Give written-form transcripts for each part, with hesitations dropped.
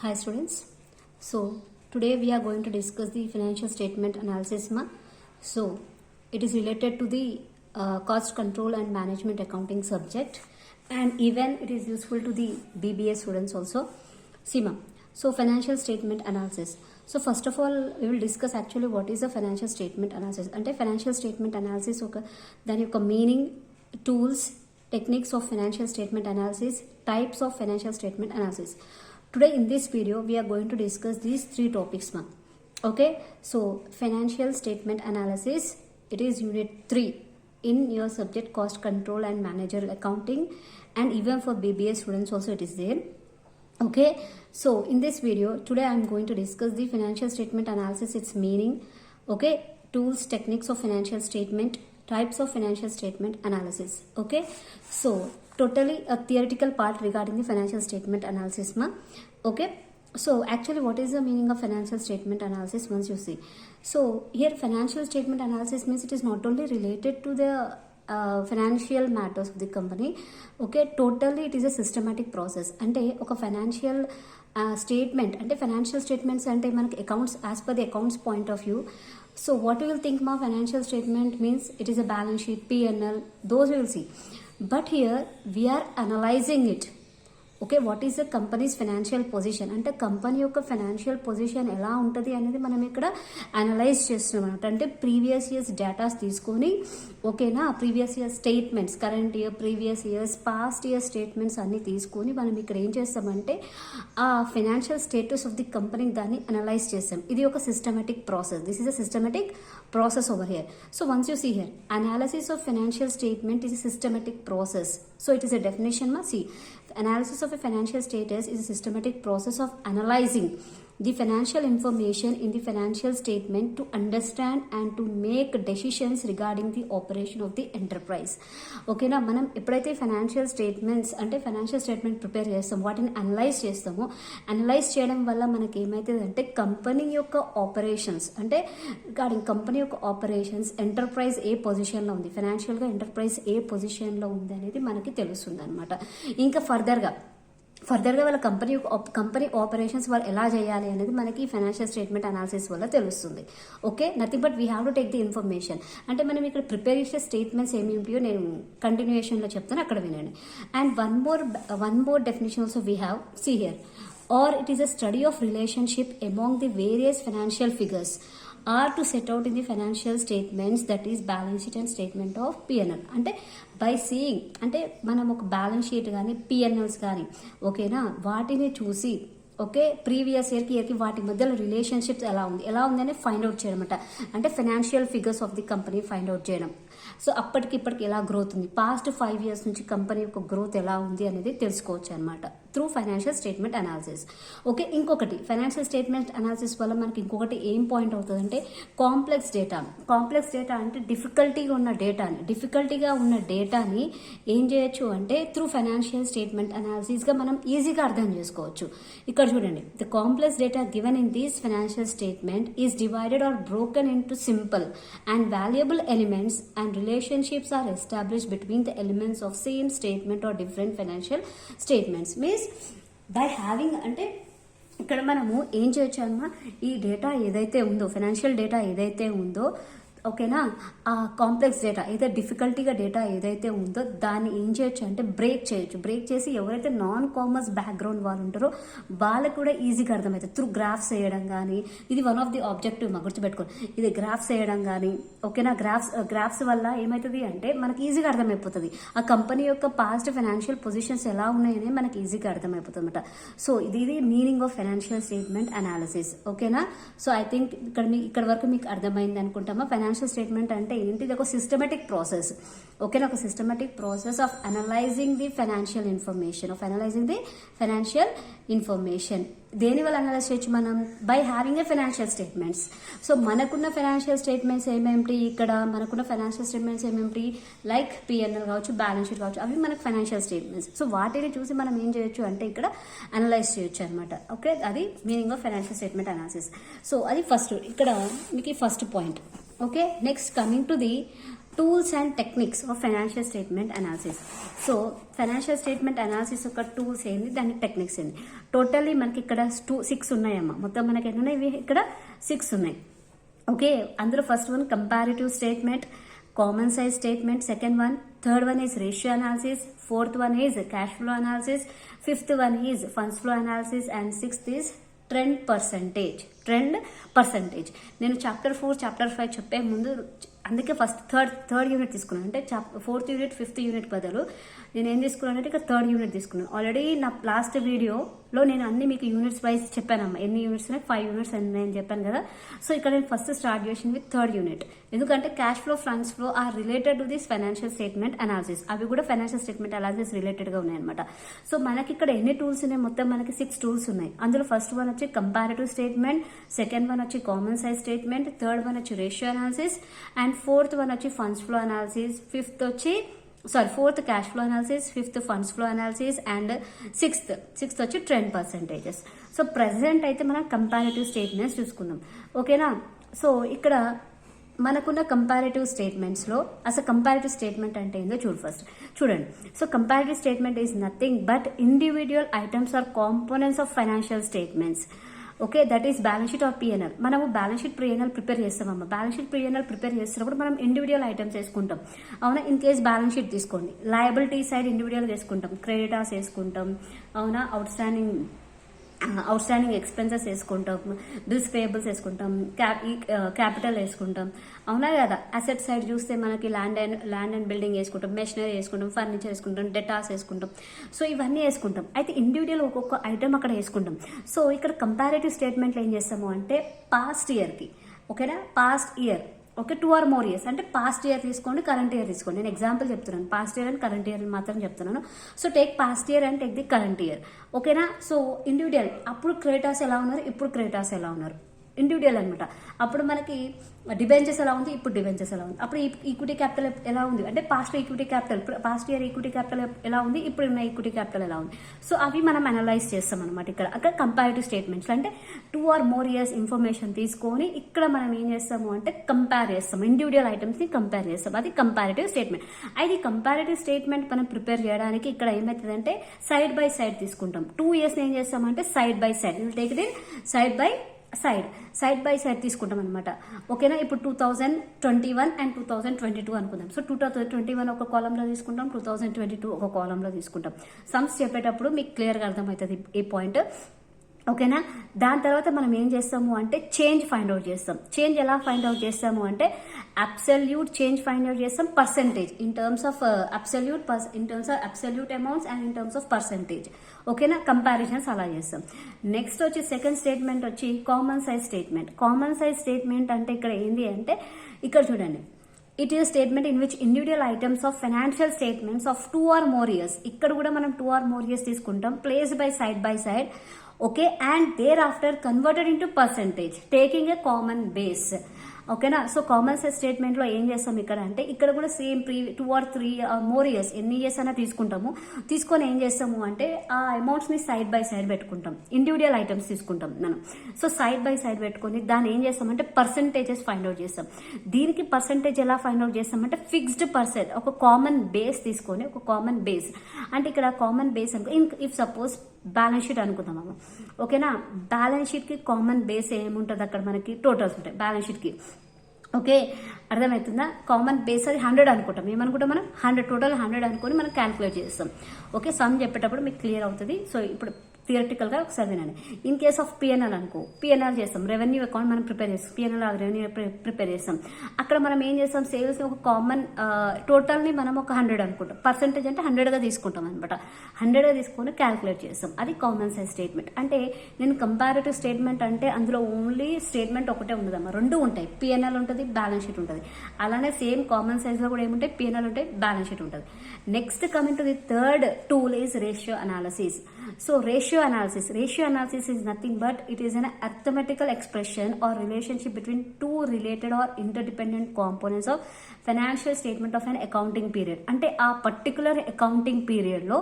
Hi students. So today we are going to discuss the financial statement analysis. So it is related to the cost control and management accounting subject, and even it is useful to the BBA students also. Sima. So financial statement analysis. So first of all we will discuss actually what is a financial statement analysis. Ante financial statement analysis oka dani yoka meaning, tools, techniques of financial statement analysis, types of financial statement analysis. Today in this video we are going to discuss these three topics. Okay, so financial statement analysis, it is unit 3 in your subject cost control and managerial accounting, and even for BBA students also it is there. Okay, so in this video today I am going to discuss the financial statement analysis, its meaning, okay, tools, techniques of financial statement, types of financial statement analysis. Okay, so totally a theoretical part regarding the financial statement analysis. Okay, so actually what is the meaning of financial statement analysis once you see? So here financial statement analysis means it is not only related to the financial matters of the company. Okay, totally it is a systematic process. అంటే ఒక financial statement అంటే financial statements అంటే మనకి accounts as per the accounts point of view. So what you will think మా financial statement means it is a balance sheet, P&L, those we will see. But here we are analyzing it. Okay, what is the companies financial position అంటే company యొక్క financial position ఎలా ఉంటుంది అనేది మనం ఇక్కడ analyse చేస్తున్నాం అనమాట. అంటే ప్రీవియస్ ఇయర్స్ డేటాస్ తీసుకొని, ఓకేనా, previous year statements, current year, previous years, past year statements అన్ని తీసుకొని మనం ఇక్కడ ఏం చేస్తామంటే ఆ financial status of the company దాన్ని అనలైజ్ చేస్తాం. ఇది ఒక systematic process. This is a systematic process over here. So once you see here, analysis of financial statement is a systematic process. So it is a definition. See, analysis of a financial status is a systematic process of analyzing the financial information in the financial statement to understand and to make decisions regarding the operation of the enterprise. Okay na, మనం ఎప్పుడైతే financial statements అంటే financial statement prepare చేస్తాం, వాటిని analyse చేస్తామో, analyse చేయడం వల్ల మనకి ఏమవుతుంది అంటే కంపెనీ యొక్క ఆపరేషన్స్ అంటే రిగార్డింగ్ కంపెనీ యొక్క ఆపరేషన్స్, ఎంటర్ప్రైజ్ ఏ పొజిషన్లో ఉంది, ఫైనాన్షియల్గా ఎంటర్ప్రైజ్ ఏ పొజిషన్లో ఉంది అనేది మనకి తెలుస్తుంది అనమాట. ఇంకా ఫర్దర్గా వాళ్ళ కంపెనీ ఆపరేషన్స్ వాళ్ళు ఎలా చేయాలి అనేది మనకి ఫైనాన్షియల్ స్టేట్మెంట్ అనాలిసిస్ వల్ల తెలుస్తుంది. Okay, nothing but we have to take the information. అంటే మనం ఇక్కడ ప్రిపేర్ చేసే స్టేట్మెంట్స్ ఏమి ఉంటాయో నేను కంటిన్యూషన్లో చెప్తాను, అక్కడ వినండి. And one more definition also we have, see here, or it is a study of relationship among the various financial figures are to set out in the financial statements, that is balance sheet and statement of P&L. అంటే by seeing అంటే మనం ఒక balance sheet కానీ P&Ls కానీ ఓకేనా వాటిని చూసి, okay, previous ఇయర్కి వాటి మధ్యలో రిలేషన్షిప్స్ ఎలా ఉంది అని ఫైండ్ అవుట్ చేయడం అంట. అంటే financial figures of the company find out చేయడం. సో అప్పటికి ఇప్పటికి ఎలా గ్రోత్ ఉంది, పాస్ట్ 5 years నుంచి కంపెనీ యొక్క గ్రోత్ ఎలా ఉంది అనేది తెలుసుకోవచ్చు అనమాట through financial statement analysis. Okay, ఇంకొకటి ఫైనాన్షియల్ స్టేట్మెంట్ అనాలిసిస్ వల్ల మనకి ఇంకొకటి ఏం పాయింట్ అవుతుందంటే కాంప్లెక్స్ డేటా అంటే డిఫికల్టీగా ఉన్న డేటాని ఏం చేయొచ్చు అంటే త్రూ ఫైనాన్షియల్ స్టేట్మెంట్ అనాలిసిస్గా మనం ఈజీగా అర్థం చేసుకోవచ్చు. ఇక్కడ చూడండి, the complex data given in these financial statement is divided or broken into simple and valuable elements and relationships are established between the elements of same statement or different financial statements. Means by having అంటే ఇక్కడ మనము ఏం చేయొచ్చు అన్నమా, ఈ data ఏదైతే ఉందో, financial data ఏదైతే ఉందో, ఓకేనా, ఆ కాంప్లెక్స్ డేటా ఏదైతే డిఫికల్టీగా డేటా ఏదైతే ఉందో దాన్ని ఏం చేయొచ్చు అంటే బ్రేక్ చేసి ఎవరైతే నాన్ కామర్స్ బ్యాక్గ్రౌండ్ వాళ్ళు ఉంటారో వాళ్ళకు కూడా ఈజీగా అర్థమవుతుంది త్రూ గ్రాఫ్స్ వేయడం కానీ. ఇది వన్ ఆఫ్ ది ఆబ్జెక్టివ్ మా గుర్తుపెట్టుకోండి, ఇది గ్రాఫ్స్ వేయడం కానీ. ఓకేనా, గ్రాఫ్స్ వల్ల ఏమవుతుంది అంటే మనకి ఈజీగా అర్థమైపోతుంది ఆ కంపెనీ యొక్క పాస్ట్ ఫైనాన్షియల్ పొజిషన్స్ ఎలా ఉన్నాయని మనకి ఈజీగా అర్థమైపోతుంది అనమాట. సో ఇది meaning of financial statement analysis. ఓకేనా, సో ఐ థింక్ ఇక్కడ వరకు మీకు అర్థమైంది అనుకుంటామా. ఫైనాన్షియల్ స్టేట్మెంట్ అంటే ఏంటి, ఇది ఒక సిస్టమేటిక్ ప్రాసెస్. ఓకేనా, ఒక systematic process of analysing the financial information. దేని వల్ల అనలైజ్ చేయొచ్చు మనం, by having a financial statements. So మనకున్న ఫైనాన్షియల్ స్టేట్మెంట్స్ ఏమేమిటి, లైక్ P&L కావచ్చు, బ్యాలెన్స్ షీట్ కావచ్చు, అవి మనకు ఫైనాన్షియల్ స్టేట్మెంట్స్. సో వాటిని చూసి మనం ఏం చేయొచ్చు అంటే ఇక్కడ అనలైజ్ చేయొచ్చు అనమాట. ఓకే, అది meaning of financial statement analysis. So అది ఫస్ట్, ఇక్కడ మీకు first point. Okay, next coming to the tools and techniques of financial statement analysis. So financial statement analysis యొక్క టూల్స్ ఏంది, దాని టెక్నిక్స్ ఏంది. టోటల్లీ మనకి ఇక్కడ 6 ఉన్నాయమ్మా. మొత్తం మనకి ఎన్ని ఉన్నాయి, ఇవి ఇక్కడ 6 ఉన్నాయి. ఓకే, అందులో first one comparative statement, common size statement, second one, third one is ratio analysis, fourth one is cash flow analysis, fifth one is funds flow analysis, and sixth is trend percentage. నేను chapter 4 chapter 5 చెప్పే ముందు అందుకే first third unit తీసుకున్నాను. అంటే 4th unit 5th unit బదులు నేను ఏం తీసుకున్నాను అంటే ఇక్కడ 3rd యూనిట్ తీసుకున్నాను. ఆల్రెడీ నా లాస్ట్ వీడియోలో నేను అన్ని మీకు యూనిట్స్ వైజ్ చెప్పానమ్మా. ఎన్ని యూనిట్స్ ఉన్నాయి, 5 యూనిట్స్ అని నేను చెప్పాను కదా. సో ఇక్కడ నేను ఫస్ట్ స్టార్ట్ చేసింది విత్ 3rd యూనిట్. ఎందుకంటే cash flow, funds flow are related to this financial statement analysis. అవి కూడా ఫైనాన్షియల్ స్టేట్మెంట్ అనాలిసిస్ రిలేటెడ్గా ఉన్నాయన్నమాట. సో మనకి ఇక్కడ ఎన్ని టూల్స్ ఉన్నాయి, మొత్తం మనకి 6 టూల్స్ ఉన్నాయి. అందులో ఫస్ట్ వన్ వచ్చి కంపారిటివ్ స్టేట్మెంట్, సెకండ్ వన్ వచ్చి common size statement, third one వచ్చి ratio analysis, and fourth one వచ్చి funds flow analysis, fourth cash flow analysis, fifth funds flow analysis, and sixth వచ్చి ట్రెండ్ పర్సంటేజెస్. సో ప్రెసెంట్ అయితే మనం comparative statements చూసుకుందాం. ఓకేనా. So ఇక్కడ మనకున్న కంపారిటివ్ స్టేట్మెంట్స్లో అసలు కంపారిటివ్ స్టేట్మెంట్ అంటే ఏందో చూడండి. So comparative statement is nothing but individual items or components of financial statements. Okay, that is balance sheet or PNL. మనము బ్యాలెన్స్ షీట్ పిఎన్ఎల్ ప్రిపేర్ చేస్తామమ్మా. బ్యాలెన్స్ షీట్ పిఎన్ఎల్ ప్రిపేర్ చేస్తున్నప్పుడు మనం individual items వేసుకుంటాం. అవునా, in case balance sheet తీసుకోండి, liability side individual వేసుకుంటాం, creditors వేసుకుంటాం. అవునా, అవుట్స్టాండింగ్ ఎక్స్పెన్సెస్ వేసుకుంటాం, బిల్స్ పేయబుల్స్ వేసుకుంటాం, క్యాపిటల్ వేసుకుంటాం. అవునా కదా. అసెట్ సైడ్ చూస్తే మనకి ల్యాండ్ అండ్ బిల్డింగ్ వేసుకుంటాం, మెషినరీ వేసుకుంటాం, ఫర్నిచర్ వేసుకుంటాం, డెటాస్ వేసుకుంటాం. సో ఇవన్నీ వేసుకుంటాం. అయితే ఇండివిజువల్ ఒక్కొక్క ఐటమ్ అక్కడ వేసుకుంటాం. సో ఇక్కడ కంపారిటివ్ స్టేట్మెంట్లో ఏం చేస్తాము అంటే పాస్ట్ ఇయర్కి, ఓకేనా, past year, okay, 2 or more years అంటే పాస్ట్ ఇయర్ తీసుకోండి, కరెంట్ ఇయర్ తీసుకోండి. నేను ఎగ్జాంపుల్ చెప్తున్నాను, past year and current year మాత్రం చెప్తున్నాను. So take past year and take the current year. ఓకేనా. సో ఇండివిజువల్ అప్పుడు క్రెడిటార్స్ ఎలా ఉన్నారు, ఇప్పుడు క్రెడిటార్స్ ఎలా ఉన్నారు, ఇండివిజువల్ అనమాట. అప్పుడు మనకి డిబెంచర్స్ ఎలా ఉంది, ఇప్పుడు డిబెంచర్స్ ఎలా ఉంది, అప్పుడు ఈక్విటీ క్యాపిటల్ ఎలా ఉంది అంటే past equity capital, past year equity capital ఎలా ఉంది, ఇప్పుడు ఉన్న ఈక్విటీ క్యాపిటల్ ఎలా ఉంది. సో అవి మనం అనలైజ్ చేస్తాం అనమాట. అక్కడ కంపారిటివ్ స్టేట్మెంట్స్ అంటే 2 or more years ఇన్ఫర్మేషన్ తీసుకొని ఇక్కడ మనం ఏం చేస్తాము అంటే కంపేర్ చేస్తాం, ఇండివిజువల్ ఐటమ్స్ని కంపేర్ చేస్తాం. అది కంపారిటివ్ స్టేట్మెంట్. అయితే కంపారిటివ్ స్టేట్మెంట్ మనం ప్రిపేర్ చేయడానికి ఇక్కడ ఏమవుతుందంటే సైడ్ బై సైడ్ తీసుకుంటాం. 2 years ఏం చేస్తామంటే side by side, take it in side by side తీసుకుంటాం అనమాట. ఓకేనా. ఇప్పుడు 2021 and 2022 అనుకుందాం. సో 2021 ఒక కాలంలో తీసుకుంటాం, 2022 ఒక కాలంలో తీసుకుంటాం. సమ్స్ చెప్పేటప్పుడు మీకు క్లియర్గా అర్థమవుతుంది ఈ పాయింట్. ఓకేనా. దాని తర్వాత మనం ఏం చేస్తాము అంటే చేంజ్ ఫైండ్ అవుట్ చేస్తాం. చేంజ్ ఎలా ఫైండ్ అవుట్ చేస్తాము అంటే అబ్సల్యూట్ చేంజ్ ఫైండ్ అవుట్ చేస్తాం, percentage in terms of absolute amounts and in terms of percentage. ఓకేనా. కంపారిజన్స్ అలా చేస్తాం. నెక్స్ట్ వచ్చి సెకండ్ స్టేట్మెంట్ వచ్చి common size statement. Common size statement అంటే ఇక్కడ ఏంటి అంటే ఇక్కడ చూడండి, it is statement in which individual items of financial statements of 2 or more years. ఇక్కడ కూడా మనం 2 or more years తీసుకుంటాం, place by side. Okay, and thereafter converted into percentage, taking a common base. ఓకేనా. సో కామన్ సైజ్ స్టేట్మెంట్ లో ఏం చేస్తాం ఇక్కడ అంటే ఇక్కడ కూడా same 2 or 3 or more years ఎన్ని ఇయర్స్ అయినా తీసుకొని ఏం చేస్తాము అంటే ఆ అమౌంట్స్ ని సైడ్ బై సైడ్ పెట్టుకుంటాం, ఇండివిజువల్ ఐటమ్స్ తీసుకుంటాం మనం. సో సైడ్ బై సైడ్ పెట్టుకొని దాన్ని ఏం చేస్తామంటే పర్సంటేజెస్ ఫైండ్ అవుట్ చేస్తాం. దీనికి పర్సంటేజ్ ఎలా ఫైండ్ అవుట్ చేస్తామంటే ఫిక్స్డ్ పర్సెంట్, ఒక కామన్ బేస్ తీసుకొని, ఒక కామన్ బేస్ అంటే ఇక్కడ కామన్ బేస్ అనుకో, ఇఫ్ సపోజ్ బ్యాలెన్స్ షీట్ అనుకుందాం. ఓకేనా. బ్యాలెన్స్ షీట్ కి కామన్ బేస్ ఏముంటుంది, అక్కడ మనకి టోటల్స్ ఉంటాయి బ్యాలెన్స్ షీట్ కి. ఓకే, అర్థమవుతుందా. కామన్ బేస్ అది 100 అనుకుంటాం. ఏమనుకుంటాం మనం 100, టోటల్ 100 అనుకొని మనం క్యాల్కులేట్ చేస్తాం. ఓకే, సమ్ చెప్పేటప్పుడు మీకు క్లియర్ అవుతుంది. సో ఇప్పుడు థియరటికల్గా ఒకసారి వినండి. ఇన్ కేస్ ఆఫ్ పిఎన్ఎల్ అనుకో, పిఎన్ఎల్ చేస్తాం, రెవెన్యూ అకౌంట్ మనం ప్రిపేర్ చేస్తాం, పిఎన్ఎల్ రెవెన్యూ ప్రిపేర్ చేస్తాం. అక్కడ మనం ఏం చేస్తాం, సేల్స్ ఒక కామన్ టోటల్ని మనం ఒక 100 అనుకుంటాం, పర్సెంటేజ్ అంటే 100గా తీసుకుంటాం అనమాట. 100గా తీసుకొని క్యాల్కులేట్ చేస్తాం. అది కామన్ సైజ్ స్టేట్మెంట్. అంటే నేను కంపారిటివ్ స్టేట్మెంట్ అంటే అందులో ఓన్లీ స్టేట్మెంట్ ఒకటే ఉండదమ్మా, 2 ఉంటాయి, పిఎన్ఎల్ ఉంటుంది, బ్యాలెన్స్ షీట్ ఉంటుంది. అలానే సేమ్ కామన్ సైజ్లో కూడా ఏముంటాయి, పిఎన్ఎల్ ఉంటాయి, బ్యాలెన్స్ షీట్ ఉంటుంది. Next coming to the third tool is ratio analysis. So ratio analysis is nothing but it is an arithmetical expression or relationship between 2 related or interdependent components of financial statement of an accounting period. అంటే ఆ particular accounting period లో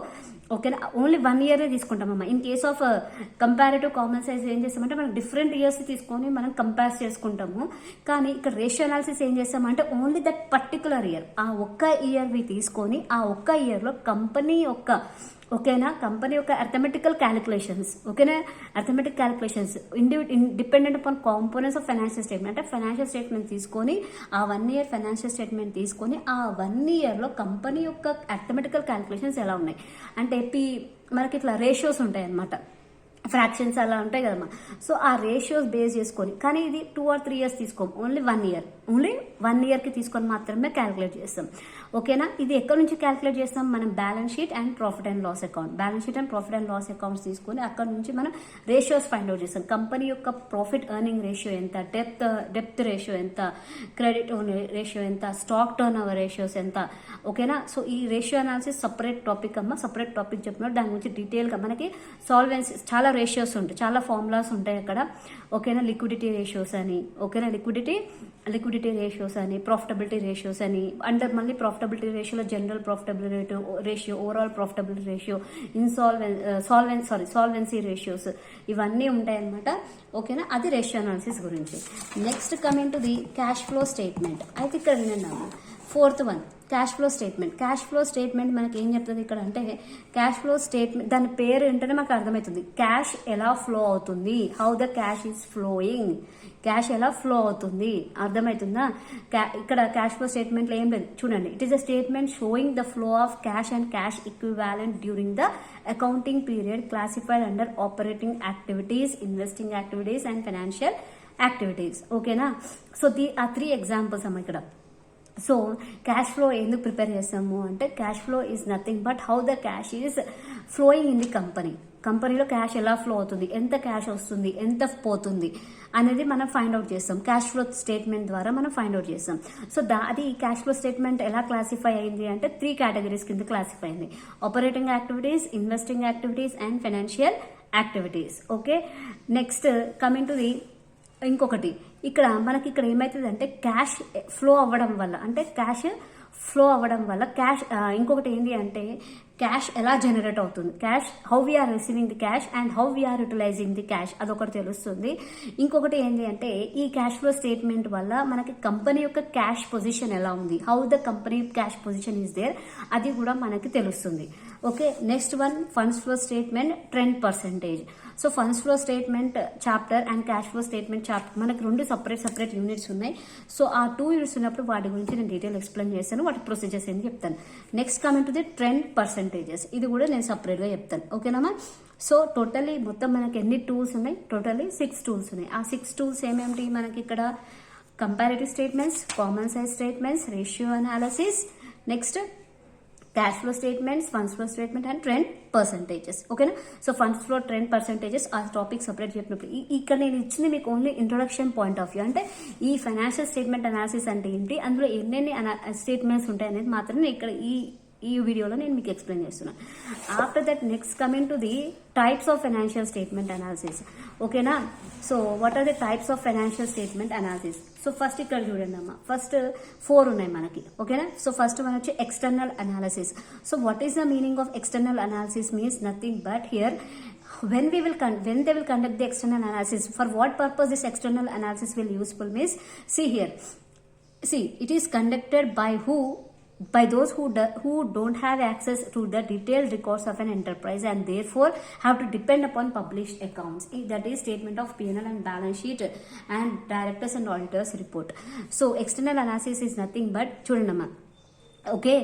ఓకేనా, only 1 year తీసుకుంటామమ్మా. In case of comparative common size ఏం చేస్తామంటే మనం different years తీసుకొని మనం కంపేర్ చేసుకుంటాము. కానీ ఇక్కడ రేషియో అనాలిసిస్ ఏం చేస్తామంటే ఓన్లీ దట్ పర్టికులర్ ఇయర్, ఆ ఒక్క ఇయర్వి తీసుకొని ఆ ఒక్క ఇయర్లో కంపెనీ యొక్క ఓకేనా, కంపెనీ యొక్క అర్థమెటికల్ క్యాలిక్యులేషన్స్, ఓకేనా, arithmetic calculations dependent upon components of financial statement. అంటే ఫైనాన్షియల్ స్టేట్మెంట్ తీసుకొని ఆ 1 ఇయర్ ఫైనాన్షియల్ స్టేట్మెంట్ తీసుకొని ఆ 1 ఇయర్లో కంపెనీ యొక్క అర్థమెటికల్ క్యాలిక్యులేషన్స్ ఎలా ఉన్నాయి అంటే మనకి ఇట్లా రేషియోస్ ఉంటాయి అన్నమాట, ఫ్రాక్షన్స్ అలా ఉంటాయి కదమ్మా. సో ఆ రేషియోస్ బేస్ చేసుకొని, కానీ ఇది 2 or 3 ఇయర్స్ తీసుకోము, ఓన్లీ 1 ఇయర్, ఓన్లీ 1 ఇయర్కి తీసుకొని మాత్రమే క్యాలిక్యులేట్ చేస్తాం. ఓకేనా, ఇది ఎక్కడి నుంచి క్యాలిక్యులేట్ చేస్తాం, మనం balance sheet and profit and loss account, balance sheet and profit and loss accounts తీసుకొని అక్కడ నుంచి మనం రేషియోస్ ఫైండ్ అవుట్ చేస్తాం. కంపెనీ యొక్క ప్రాఫిట్ ఎర్నింగ్ రేషియో ఎంత, డెప్త్ రేషియో ఎంత, క్రెడిట్ రేషియో ఎంత, స్టాక్ టర్న్ ఓవర్ రేషియోస్ ఎంత. ఓకేనా, సో ఈ రేషియో అనాలిసిస్ సపరేట్ టాపిక్ అమ్మ, సపరేట్ టాపిక్ చెప్పినప్పుడు దాని గురించి డీటెయిల్గా మనకి సాల్వెన్సీ చాలా రేషియోస్ ఉంటాయి, చాలా ఫార్ములాస్ ఉంటాయి అక్కడ. ఓకేనా, లిక్విడిటీ రేషియోస్ అని, ఓకేనా, లిక్విడిటీ రేషియోస్ అని, ప్రాఫిటబిలిటీ రేషియోస్ అని, అండర్ మళ్ళీ ప్రాఫిటబిలిటీ రేషియోలో general profitability ratio, overall profitability ratio, solvency ratios, ఇవన్నీ ఉంటాయన్నమాట. ఓకేనా, అది రేషియో అనాలిసిస్ గురించి. Next coming to the cash flow statement. అయితే ఇక్కడ వినండి, 4th one cash flow statement. Cash flow statement మనకి ఏం చెప్తుంది ఇక్కడ అంటే, క్యాష్ ఫ్లో స్టేట్మెంట్ దాని పేరు ఏంటంటే మనకు అర్థమవుతుంది, క్యాష్ ఎలా ఫ్లో అవుతుంది, how the cash is flowing, cash ఎలా ఫ్లో అవుతుంది, అర్థమవుతుందా. ఇక్కడ క్యాష్ ఫ్లో స్టేట్మెంట్లో ఏం లేదు, చూడండి, it is a statement showing the flow of cash and cash equivalent during the accounting period classified under operating activities, investing activities and financial activities. ఓకేనా, so ఆ 3 examples అమ్మ ఇక్కడ. సో క్యాష్ ఫ్లో ఎందుకు prepare చేస్తాము అంటే, cash flow is nothing but how the cash is flowing in the కంపెనీలో cash ఎలా flow అవుతుంది, ఎంత క్యాష్ వస్తుంది, ఎంత పోతుంది అనేది మనం ఫైండ్ అవుట్ చేస్తాం. క్యాష్ ఫ్లో స్టేట్మెంట్ ద్వారా మనం ఫైండ్ అవుట్ చేస్తాం. సో అది క్యాష్ ఫ్లో స్టేట్మెంట్ ఎలా క్లాసిఫై అయింది అంటే 3 కేటగిరీస్ కింద క్లాసిఫై అయింది, operating activities, investing activities and financial activities. Okay, next coming to the ఇంకొకటి, ఇక్కడ మనకి ఇక్కడ ఏమవుతుందంటే క్యాష్ ఫ్లో అవ్వడం వల్ల, అంటే క్యాష్ ఇంకొకటి ఏంటి అంటే క్యాష్ ఎలా జనరేట్ అవుతుంది, cash how we are receiving the cash and how we are utilising the cash, అదొకటి తెలుస్తుంది. ఇంకొకటి ఏంటి అంటే ఈ క్యాష్ ఫ్లో స్టేట్మెంట్ వల్ల మనకి కంపెనీ యొక్క క్యాష్ పొజిషన్ ఎలా ఉంది, how the company cash position is there, అది కూడా మనకి తెలుస్తుంది. Okay, next one funds flow statement, trend percentage. So funds flow statement chapter and cash flow statement chapter మనకి 2 సపరేట్ యూనిట్స్ ఉన్నాయి. సో ఆ 2 యూనిట్స్ ఉన్నప్పుడు వాటి గురించి నేను డీటెయిల్ ఎక్స్ప్లెయిన్ చేస్తాను, వాటి ప్రొసీజర్స్ ఏంటి చెప్తాను. Next coming to the trend percentages, ఇది కూడా నేను సపరేట్గా చెప్తాను. ఓకేనా, సో టోటల్లీ మొత్తం మనకి ఎన్ని టూల్స్ ఉన్నాయి, టోటల్లీ 6 టూల్స్ ఉన్నాయి. ఆ 6 టూల్స్ ఏమేమిటి మనకి ఇక్కడ, comparative statements, common size statements, ratio analysis, next cash flow statements, funds flow statement and trend percentages. ఓకేనా, so funds flow, trend percentages ఆ టాపిక్ సపరేట్ చెప్పినప్పుడు ఇక్కడ నేను ఇచ్చింది మీకు only introduction point of view, అంటే ఈ ఫైనాన్షియల్ స్టేట్మెంట్ అనాలిసిస్ అంటే ఏంటి, అందులో ఎన్నెన్ని స్టేట్మెంట్స్ ఉంటాయి అనేది మాత్రమే ఇక్కడ ఈ వీడియోలో నేను మీకు ఎక్స్ప్లెయిన్ చేస్తున్నాను. After that next coming to the types of financial statement analysis. ఓకేనా, so what are the types of financial statement analysis. So first ఇక్కడ చూడండి అమ్మా, ఫస్ట్ 4 ఉన్నాయి మనకి. ఓకేనా, సో ఫస్ట్ వన్ వచ్చి external analysis. So what is the meaning of external analysis means nothing but here when they will conduct the external analysis, for what purpose this external analysis will useful means, see it is conducted by those who don't have access to the detailed records of an enterprise and therefore have to depend upon published accounts, that is statement of P&L and balance sheet and directors and auditors report. So external analysis is nothing but chudandamma. Okay,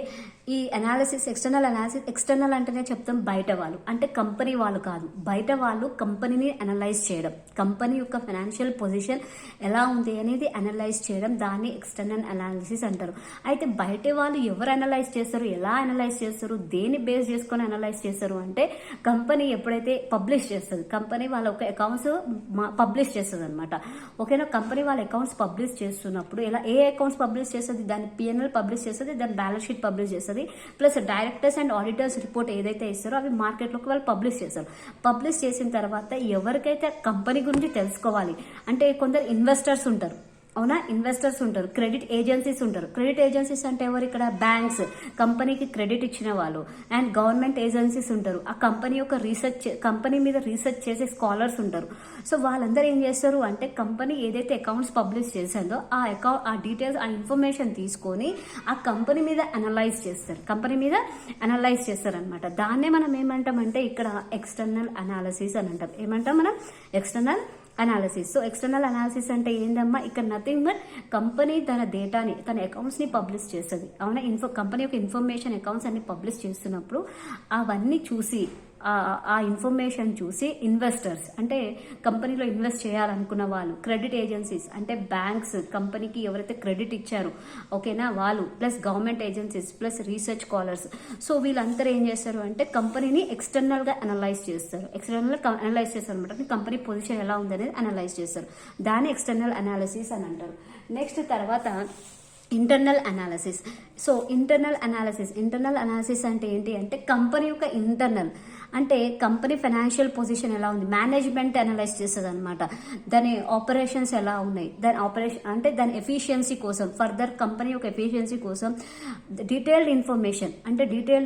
ఈ analysis external అంటేనే చెప్తాం బయట వాళ్ళు, అంటే company వాళ్ళు కాదు, బయట వాళ్ళు కంపెనీని అనలైజ్ చేయడం, కంపెనీ యొక్క ఫైనాన్షియల్ పొజిషన్ ఎలా ఉంది అనేది అనలైజ్ చేయడం, దాన్ని ఎక్స్టర్నల్ అనాలిసిస్ అంటారు. అయితే బయట వాళ్ళు ఎవరు అనలైజ్ చేస్తారు, ఎలా అనలైజ్ చేస్తారు, దేని బేస్ చేసుకొని అనలైజ్ చేస్తారు అంటే, కంపెనీ ఎప్పుడైతే పబ్లిష్ చేస్తుంది, కంపెనీ వాళ్ళ ఒక అకౌంట్స్ పబ్లిష్ చేస్తుంది అనమాట. ఓకేనా, కంపెనీ వాళ్ళ అకౌంట్స్ పబ్లిష్ చేస్తున్నప్పుడు ఏ అకౌంట్స్ పబ్లిష్ చేస్తుంది, దాని P&L పబ్లిష్ చేస్తుంది, దాని బ్యాలెన్స్ షీట్ పబ్లిష్ చేస్తుంది, plus directors and auditors report ఏదైతే ఇస్తారో అవి మార్కెట్లోకి వాళ్ళు పబ్లిష్ చేస్తారు. పబ్లిష్ చేసిన తర్వాత ఎవరికైతే కంపెనీ గురించి తెలుసుకోవాలి అంటే, కొందరు ఇన్వెస్టర్స్ ఉంటారు, అవునా, ఇన్వెస్టర్స్ ఉంటారు, క్రెడిట్ ఏజెన్సీస్ ఉంటారు. క్రెడిట్ ఏజెన్సీస్ అంటే ఎవరు? ఇక్కడ బ్యాంక్స్, కంపెనీకి క్రెడిట్ ఇచ్చిన వాళ్ళు, అండ్ గవర్నమెంట్ ఏజెన్సీస్ ఉంటారు. ఆ కంపెనీ యొక్క కంపెనీ మీద రీసెర్చ్ చేసే స్కాలర్స్ ఉంటారు. సో వాళ్ళందరూ ఏం చేస్తారు అంటే కంపెనీ ఏదైతే అకౌంట్స్ పబ్లిష్ చేసిందో ఆ డీటెయిల్స్, ఆ ఇన్ఫర్మేషన్ తీసుకొని ఆ కంపెనీ మీద అనలైజ్ చేస్తారు అనమాట. దాన్నే మనం ఏమంటామంటే ఇక్కడ ఎక్స్టర్నల్ అనాలిసిస్ అని అంటాం. ఏమంటాం మనం? External analysis. So external analysis అంటే ఏందమ్మా? ఇక్కడ నథింగ్ బట్ కంపెనీ తన డేటాని, తన అకౌంట్స్ ని పబ్లిష్ చేస్తుంది. అవునా, కంపెనీ యొక్క ఇన్ఫర్మేషన్ అకౌంట్స్ అన్ని పబ్లిష్ చేస్తున్నప్పుడు అవన్నీ చూసి ఆ ఇన్ఫర్మేషన్ చూసి ఇన్వెస్టర్స్ అంటే కంపెనీలో ఇన్వెస్ట్ చేయాలనుకున్న వాళ్ళు, క్రెడిట్ ఏజెన్సీస్ అంటే బ్యాంక్స్, కంపెనీకి ఎవరైతే క్రెడిట్ ఇచ్చారో ఓకేనా వాళ్ళు, plus government agencies, plus research scholars. So వీళ్ళందరూ ఏం చేస్తారు అంటే కంపెనీని ఎక్స్టర్నల్ గా అనలైజ్ చేస్తారు. అనమాట. కంపెనీ పొజిషన్ ఎలా ఉందనేది అనలైజ్ చేస్తారు. దాన్ని ఎక్స్టర్నల్ అనాలిసిస్ అని అంటారు. నెక్స్ట్ తర్వాత internal analysis. So internal analysis అంటే ఏంటి అంటే కంపెనీ యొక్క ఇంటర్నల్ అంటే కంపెనీ ఫైనాన్షియల్ పొజిషన్ ఎలా ఉంది, మేనేజ్మెంట్ అనలైజ్ చేస్తుంది అనమాట. దాని ఆపరేషన్స్ ఎలా ఉన్నాయి, దాని ఎఫిషియన్సీ కోసం, ఫర్దర్ కంపెనీ యొక్క ఎఫిషియన్సీ కోసం డీటెయిల్డ్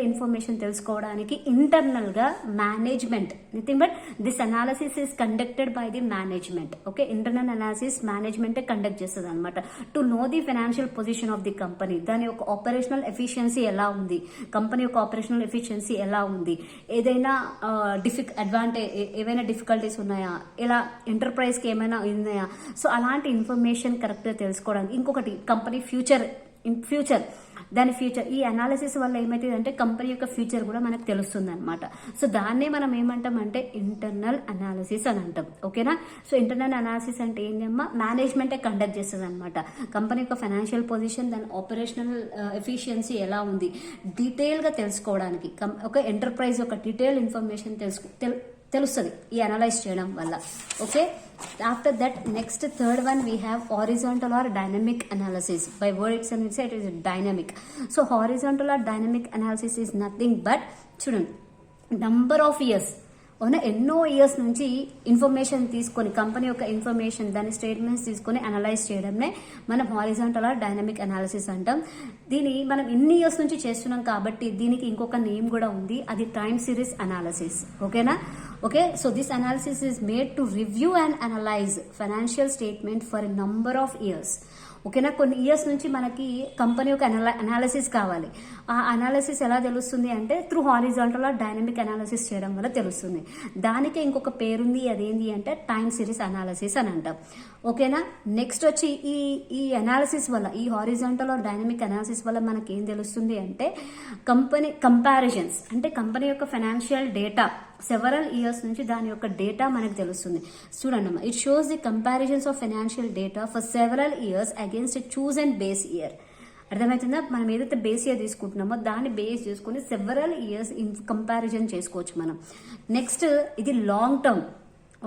ఇన్ఫర్మేషన్ తెలుసుకోవడానికి ఇంటర్నల్ గా management, nothing but this analysis is conducted by the management. Okay, internal analysis management conduct చేస్తుంది అనమాట. To know the financial position of the company, దాని యొక్క ఆపరేషనల్ ఎఫిషియన్సీ ఎలా ఉంది, కంపెనీ యొక్క ఆపరేషనల్ ఎఫిషియన్సీ ఎలా ఉంది, ఏదైనా ఏవైనా డిఫికల్టీస్ ఉన్నాయా, ఇలా ఎంటర్ప్రైజ్ కి ఏమైనా ఉన్నాయా. సో అలాంటి ఇన్ఫర్మేషన్ కరెక్ట్ గా తెలుసుకోవడానికి. ఇంకొకటి కంపెనీ ఫ్యూచర్ ఈ అనాలిసిస్ వల్ల ఏమైతుంది అంటే కంపెనీ యొక్క ఫ్యూచర్ కూడా మనకు తెలుస్తుంది అనమాట. సో దాన్నే మనం ఏమంటామంటే ఇంటర్నల్ అనాలిసిస్ అని అంటాం. ఓకేనా. సో ఇంటర్నల్ అనాలిసిస్ అంటే ఏంటమ్మా? మేనేజ్మెంటే కండక్ట్ చేస్తుంది అనమాట. కంపెనీ యొక్క ఫైనాన్షియల్ పొజిషన్, దాని ఆపరేషనల్ ఎఫిషియన్సీ ఎలా ఉంది డీటెయిల్ గా తెలుసుకోవడానికి ఒక ఎంటర్ప్రైజ్ యొక్క డీటెయిల్ ఇన్ఫర్మేషన్ తెలుస్తుంది ఈ అనలైజ్ చేయడం వల్ల. Okay, after that next third one we have horizontal or dynamic analysis. By word itself it is dynamic. So horizontal or dynamic analysis is nothing but చూడండి number of years ఎన్నో years నుంచి information తీసుకొని company యొక్క information, దాని statements తీసుకొని analyse చేయడమే మనం horizontal or dynamic analysis అంటాం. దీని మనం ఇన్ని ఇయర్స్ నుంచి చేస్తున్నాం కాబట్టి దీనికి ఇంకొక నేమ్ కూడా ఉంది, అది టైమ్ సిరీస్ అనాలిసిస్. ఓకేనా. Okay, so this analysis is made to review and analyse financial statement for a number of years. ఓకేనా, కొన్ని ఇయర్స్ నుంచి మనకి కంపెనీ యొక్క అనాలిసిస్ కావాలి. ఆ అనాలిసిస్ ఎలా తెలుస్తుంది అంటే through horizontal or dynamic analysis చేయడం వల్ల తెలుస్తుంది. దానికే ఇంకొక పేరుంది, అదేంటి అంటే టైమ్ సిరీస్ అనాలిసిస్ అని అంటాం. ఓకేనా. నెక్స్ట్ వచ్చి ఈ అనాలిసిస్ వల్ల, ఈ హారిజాంటల్ ఆర్ డైనమిక్ అనాలిసిస్ వల్ల మనకి ఏం తెలుస్తుంది అంటే కంపెనీ కంపారిజన్స్ అంటే కంపెనీ యొక్క ఫైనాన్షియల్ డేటా సెవరల్ ఇయర్స్ నుంచి దాని యొక్క డేటా మనకు తెలుస్తుంది. చూడండి అమ్మా, it shows the comparisons of financial data for several years against choose and base year. అర్థమవుతుందా? మనం ఏదైతే బేస్ ఇయర్ తీసుకుంటున్నామో దాన్ని బేస్ చేసుకుని సెవరల్ ఇయర్స్ కంపారిజన్ చేసుకోవచ్చు మనం. నెక్స్ట్ ఇది లాంగ్ టర్మ్.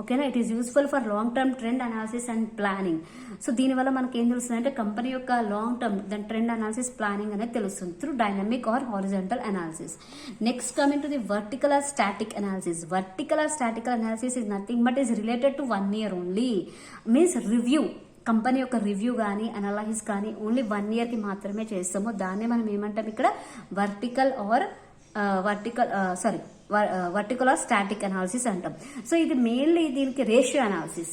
ఓకేనా, it is useful for long term trend analysis and planning. So దీనివల్ల మనకి ఏం తెలుస్తుంది అంటే కంపెనీ యొక్క లాంగ్ టర్మ్ దాని ట్రెండ్ అనాలిసిస్, ప్లానింగ్ అనేది తెలుస్తుంది through dynamic or horizontal analysis. Next coming to the vertical or static analysis. Vertical or statical analysis is nothing but is related to 1 year only. Means review, company యొక్క review కానీ analyse కానీ only 1 year కి మాత్రమే చేస్తాము. దాన్నే మనం ఏమంటాం ఇక్కడ వర్టికల్ ఆర్ స్టాటిక్ అనాలిసిస్ అంటాం. సో ఇది మెయిన్లీ దీనికి రేషియో అనాలిసిస్.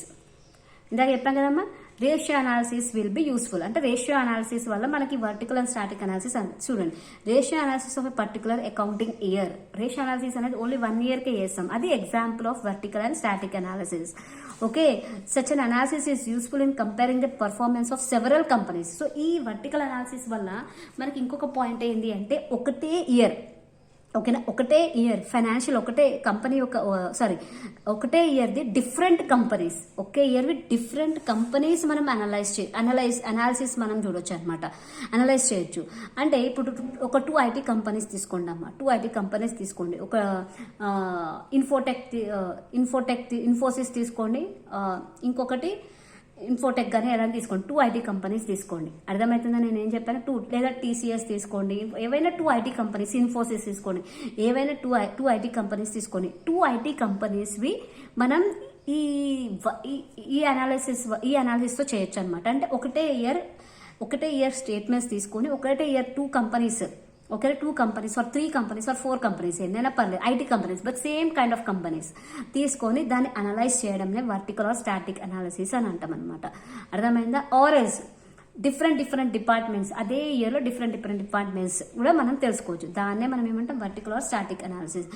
ఇందాక చెప్పాం కదమ్మా, ratio analysis will be useful. అంటే రేషియో అనాలిసిస్ వల్ల మనకి వర్టికల్ అండ్ స్టాటిక్ అనాలిసిస్ చూడండి. Ratio analysis of a particular accounting year. Ratio analysis అనేది ఓన్లీ 1 year కే చేస్తాం. అది example of vertical and static analysis. Okay, such an analysis is useful in comparing the performance of several companies. So ఈ vertical analysis వల్ల మనకి ఇంకొక point ఏంటి అంటే ఒకటే ఇయర్, ఓకేనా, ఒకటే ఇయర్ ఫైనాన్షియల్ ఒకటే కంపెనీ ఒకటే ఇయర్ది డిఫరెంట్ కంపెనీస్, ఒకే ఇయర్ వి డిఫరెంట్ కంపెనీస్ మనం అనాలిసిస్ మనం చూడొచ్చు అనమాట, అనలైజ్ చేయొచ్చు. అంటే ఇప్పుడు ఒక 2 IT కంపెనీస్ తీసుకోండి అమ్మా, 2 IT కంపెనీస్ తీసుకోండి. ఒక ఇన్ఫోసిస్ తీసుకోండి, ఇంకొకటి ఇన్ఫోటెక్ కానీ ఎలా తీసుకోండి. 2 IT కంపెనీస్ తీసుకోండి. అర్థమవుతుందా నేను ఏం చెప్పాను? 2 లేదా TCS తీసుకోండి, ఏవైనా 2 IT కంపెనీస్, ఇన్ఫోసిస్ తీసుకోండి, ఏవైనా 2 IT కంపెనీస్ తీసుకోండి. 2 IT కంపెనీస్వి మనం ఈ అనాలిసిస్తో చేయొచ్చు అనమాట. అంటే ఒకటే ఇయర్ స్టేట్మెంట్స్ తీసుకొని ఒకటే year two companies or 3 companies or 4 companies ఏదైనా పర్లేదు, IT companies but same kind of companies తీసుకొని దాన్ని అనలైజ్ చేయడంనే వర్టికల్ ఆర్ స్టాటిక్ అనాలిసిస్ అని అంటాం అనమాట. అర్థమైందా? ఆర్ఎల్స్ డిఫరెంట్ డిపార్ట్మెంట్స్, అదే ఇయర్లో డిఫరెంట్ డిపార్ట్మెంట్స్ కూడా మనం తెలుసుకోవచ్చు. దాన్నే మనం ఏమంటాం వర్టికల్ ఆర్ స్టాటిక్ అనాలిసిస్.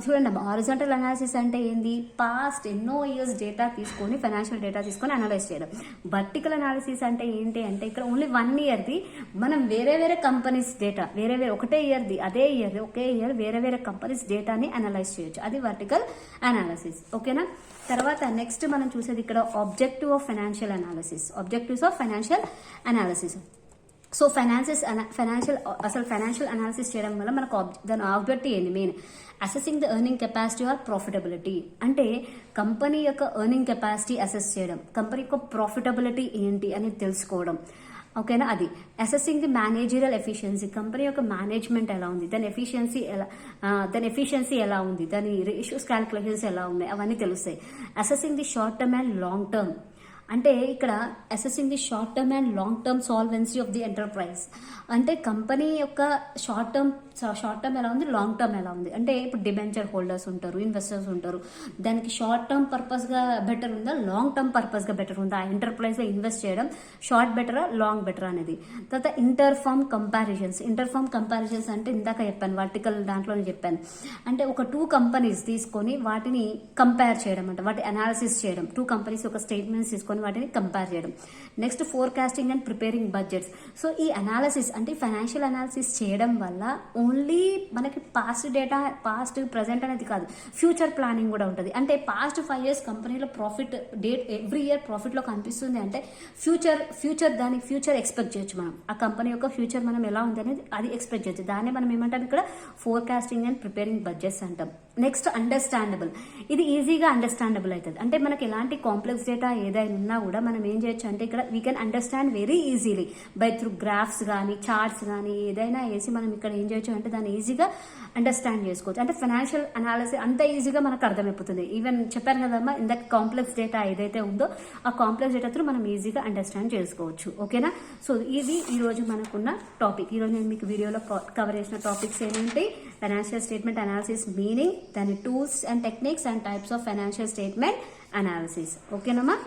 చూడండి, హారిజాంటల్ అనాలిసిస్ అంటే ఏంది? పాస్ట్ ఎన్నో ఇయర్స్ డేటా తీసుకొని, ఫైనాన్షియల్ డేటా తీసుకొని అనలైజ్ చేయడం. వర్టికల్ అనాలిసిస్ అంటే ఏంటి అంటే ఇక్కడ ఓన్లీ 1 ఇయర్ది మనం వేరే కంపెనీస్ డేటా ఒకటే ఇయర్ది ఒకే ఇయర్ వేరే కంపెనీస్ డేటాని అనలైజ్ చేయొచ్చు. అది వర్టికల్ అనాలిసిస్. ఓకేనా? తర్వాత నెక్స్ట్ మనం చూసేది ఇక్కడ objectives of financial analysis. So financial analysis చేయడం వల్ల మనకు దాని ఆబ్జెక్టివ్ ఏంది? Main assessing the earning capacity or profitability. అంటే కంపెనీ యొక్క ఎర్నింగ్ కెపాసిటీ అసెస్ చేయడం, కంపెనీ యొక్క ప్రాఫిటబిలిటీ ఏంటి అని తెలుసుకోవడం. ఓకేనా? అది assessing the managerial efficiency, company యొక్క మేనేజ్మెంట్ ఎలా ఉంది, దాని ఎఫిషియన్సీ ఎలా ఉంది, దాని రేషియోస్ క్యాలిక్యులేషన్స్ ఎలా ఉన్నాయి, అవన్నీ తెలుస్తాయి. Assessing the short term and long term, అంటే ఇక్కడ assessing the short term and long term solvency of the enterprise. అంటే కంపెనీ యొక్క షార్ట్ టర్మ్ ఎలా ఉంది, లాంగ్ టర్మ్ ఎలా ఉంది. అంటే ఇప్పుడు డిబెంచర్ హోల్డర్స్ ఉంటారు, ఇన్వెస్టర్స్ ఉంటారు, దానికి షార్ట్ టర్మ్ పర్పస్గా బెటర్ ఉందా, లాంగ్ టర్మ్ పర్పస్గా బెటర్ ఉందా, ఆ ఎంటర్ప్రైజ్లో ఇన్వెస్ట్ చేయడం షార్ట్ బెటరా, లాంగ్ బెటరా అనేది. తర్వాత ఇంటర్ ఫర్మ్ కంపారిజన్స్ అంటే ఇందాక చెప్పాను, వర్టికల్ దాంట్లోనే చెప్పాను. అంటే ఒక 2 కంపెనీస్ తీసుకొని వాటిని కంపేర్ చేయడం, అంటే వాటి అనాలిసిస్ చేయడం. 2 కంపెనీస్ ఒక స్టేట్మెంట్స్ తీసుకొని వాటిని కంపేర్ చేయడం. Next forecasting and preparing budgets. So ఈ అనాలిసిస్ అంటే ఫైనాన్షియల్ అనాలిసిస్ చేయడం వల్ల ఓన్లీ మనకి పాస్ట్ ప్రజెంట్ అనేది కాదు, ఫ్యూచర్ ప్లానింగ్ కూడా ఉంటుంది. అంటే పాస్ట్ 5 years కంపెనీలో ప్రాఫిట్ ఎవ్రీ ఇయర్ ప్రాఫిట్లో కనిపిస్తుంది అంటే ఫ్యూచర్ ఎక్స్పెక్ట్ చేయొచ్చు. మనం ఆ కంపెనీ యొక్క ఫ్యూచర్ మనం ఎలా ఉంది అనేది అది ఎక్స్పెక్ట్ చేయొచ్చు. దాన్ని మనం ఏమంటాం ఇక్కడ ఫోర్కాస్టింగ్ అండ్ ప్రిపేరింగ్ బడ్జెట్స్ అంటాం. నెక్స్ట్ అండర్స్టాండబుల్, ఇది ఈజీగా అండర్స్టాండబుల్ అవుతుంది. అంటే మనకి ఎలాంటి కాంప్లెక్స్ డేటా ఏదైనా ఉన్నా కూడా మనం ఏం చేయొచ్చు అంటే ఇక్కడ we can understand very easily by through graphs కానీ చార్ట్స్ కానీ ఏదైనా వేసి మనం ఇక్కడ ఏం చేయొచ్చు అంటే దాన్ని ఈజీగా అండర్స్టాండ్ చేసుకోవచ్చు. అంటే ఫైనాన్షియల్ అనాలిసిస్ అంత ఈజీగా మనకు అర్థమైపోతుంది. ఈవెన్ చెప్పాను కదమ్మా ఇందాక కాంప్లెక్స్ డేటా ఏదైతే ఉందో ఆ కాంప్లెక్స్ డేటా త్రూ మనం ఈజీగా అండర్స్టాండ్ చేసుకోవచ్చు. ఓకేనా? సో ఇది ఈరోజు మనకున్న టాపిక్. ఈరోజు నేను మీకు వీడియోలో కవర్ చేసిన టాపిక్స్ ఏంటంటే ఫైనాన్షియల్ స్టేట్మెంట్ అనాలిసిస్ మీనింగ్, దాని tools and techniques and types of financial statement analysis. ఓకేనమ్మా?